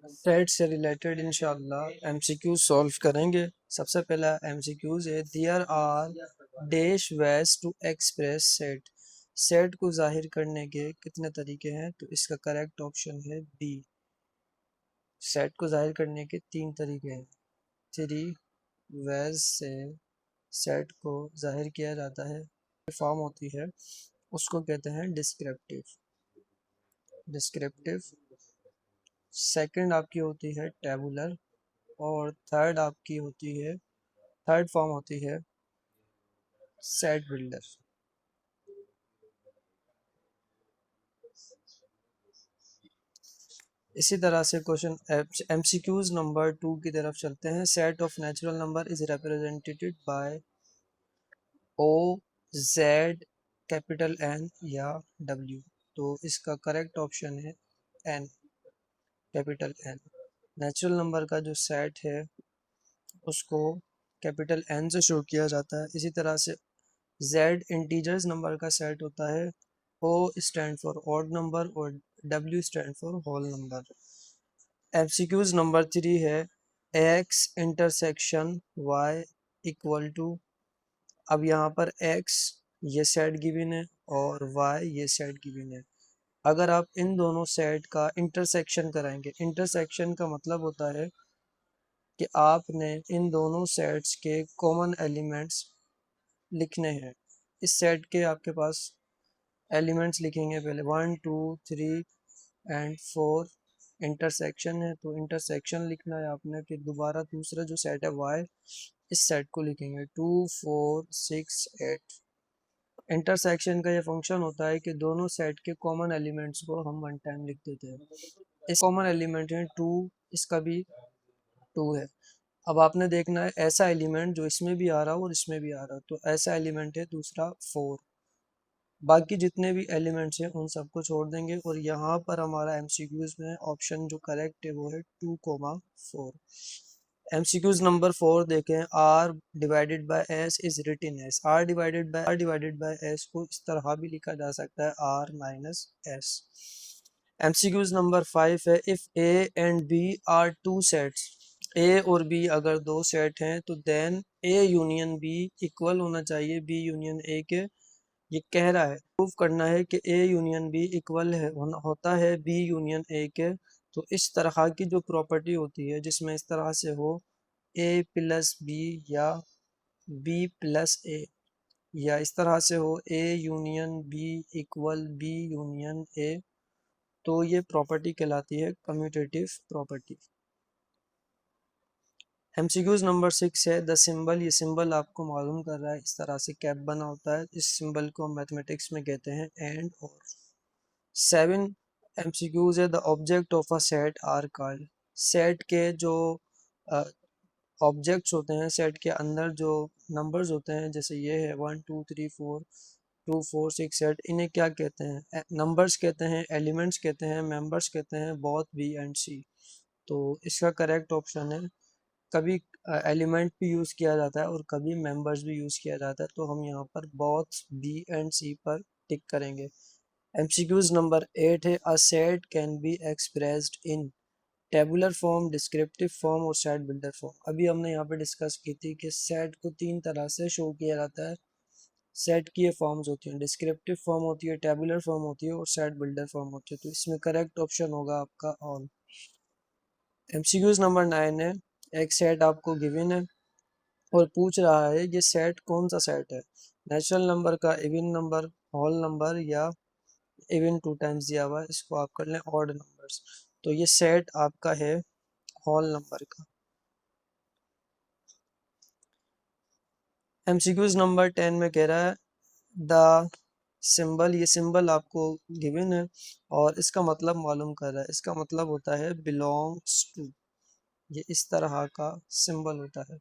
Set से related इंशाल्लाह MCQ solve करेंगे। सबसे पहला एमसीक्यूज है, there are dash ways to express set. Set को जाहिर करने के कितने तरीके हैं? तो इसका करेक्ट ऑप्शन है बी। सेट को जाहिर करने के 3 तरीके हैं। 3 वेज से सेट को जाहिर किया जाता है। फॉर्म होती है उसको कहते हैं डिस्क्रिप्टिव। सेकंड आपकी होती है टेबुलर, और थर्ड फॉर्म होती है सेट बिल्डर। इसी तरह से क्वेश्चन एमसीक्यूज नंबर 2 की तरफ चलते हैं। Set of natural number is represented by O, Z, capital N or W. तो इसका करेक्ट ऑप्शन है N, capital N. Natural number का जो सेट है उसको कैपिटल एन से शो किया जाता है। इसी तरह से जेड इंटीजर्स नंबर का सेट होता है। O stand for odd number और W stand for whole number. MCQs number 3 है, X intersection Y equal to. अब यहाँ पर एक्स ये सेट गिवन है और वाई ये सेट गिवन है। अगर आप इन दोनों सेट का इंटरसेक्शन कराएंगे, इंटरसेक्शन का मतलब होता है कि आपने इन दोनों सेट्स के कॉमन एलिमेंट्स लिखने हैं। इस सेट के आपके पास एलिमेंट्स लिखेंगे पहले 1 2 3 एंड 4। इंटरसेक्शन है तो इंटरसेक्शन लिखना है आपने। फिर दोबारा दूसरा जो सेट है वाई, इस सेट को लिखेंगे 2 4 6 8। इंटरसेक्शन का ये फंक्शन होता है कि दोनों सेट के कॉमन एलिमेंट्स को हम वन टाइम लिख देते हैं। इस कॉमन एलिमेंट है 2, इसका भी 2 है। अब आपने देखना है ऐसा एलिमेंट जो इसमें भी आ रहा हो और इसमें भी आ रहा हो, तो ऐसा एलिमेंट है दूसरा 4। बाकी जितने भी एलिमेंट्स हैं उन सबको छोड़ देंगे और यहाँ पर हमारा एमसीक्यूज में ऑप्शन जो करेक्ट है वो है 2,4। एमसीक्यूज नंबर 4 देखें, R divided by S is written S. R divided by S को इस तरह भी लिखा जा सकता है R minus S. MCQs number 5 है, if A and B are two sets. A और बी अगर दो सेट हैं तो then A union B equal होना चाहिए बी यूनियन ए के। ये कह रहा है, प्रूव करना है कि ए यूनियन बी इक्वल है होता है बी यूनियन ए के। तो इस तरह की जो प्रॉपर्टी होती है जिसमें इस तरह से हो ए प्लस बी या बी प्लस ए, या इस तरह से हो A union B equal B union A, तो ये प्रॉपर्टी कहलाती है कम्यूटेटिव प्रॉपर्टी। एमसीक्यूज नंबर 6 है, द सिंबल। ये सिंबल आपको मालूम कर रहा है, इस तरह से कैप बना होता है। इस सिंबल को मैथमेटिक्स में कहते हैं एंड और। 7 एमसीक्यूज है, the object of a set are called. Set के जो ऑब्जेक्ट्स होते हैं, सेट के अंदर जो नंबर्स होते हैं, जैसे ये है 1 2 3 4 2 4 6 8, इन्हें क्या कहते हैं? नंबर्स कहते हैं, एलिमेंट्स कहते हैं, मेंबर्स कहते हैं, बोथ बी एंड सी। तो इसका करेक्ट ऑप्शन है, कभी एलिमेंट भी यूज़ किया जाता है और कभी मेंबर्स भी यूज़ किया जाता है, तो हम यहाँ पर बोथ बी एंड सी पर टिक करेंगे। एमसीक्यूज नंबर 8 है, a set can be expressed in tabular form, descriptive form और सेट बिल्डर फॉर्म। अभी हमने यहाँ पे डिस्कस की थी कि सेट को 3 तरह से शो किया जाता है। सेट की ये फॉर्म्स होती हैं, डिस्क्रिप्टिव फॉर्म होती है, टेबुलर फॉर्म होती है और सेट बिल्डर फॉर्म होती है। तो इसमें करेक्ट ऑप्शन होगा आपका ऑल। एमसीक्यूज नंबर 9 है, एक सेट आपको गिवन है और पूछ रहा है ये सेट कौन सा सेट है? नेचुरल नंबर का, इवन नंबर, होल नंबर या इवन 2 टाइम्स दिया हुआ है, इसको आप कर लें ऑड नंबर्स। तो ये सेट आपका है होल नंबर का। एमसीक्यूज नंबर 10 में कह रहा है द सिंबल। ये सिंबल आपको गिवन है और इसका मतलब मालूम कर रहा है। इसका मतलब होता है बिलोंग्स टू। ये इस तरह का सिंबल होता है।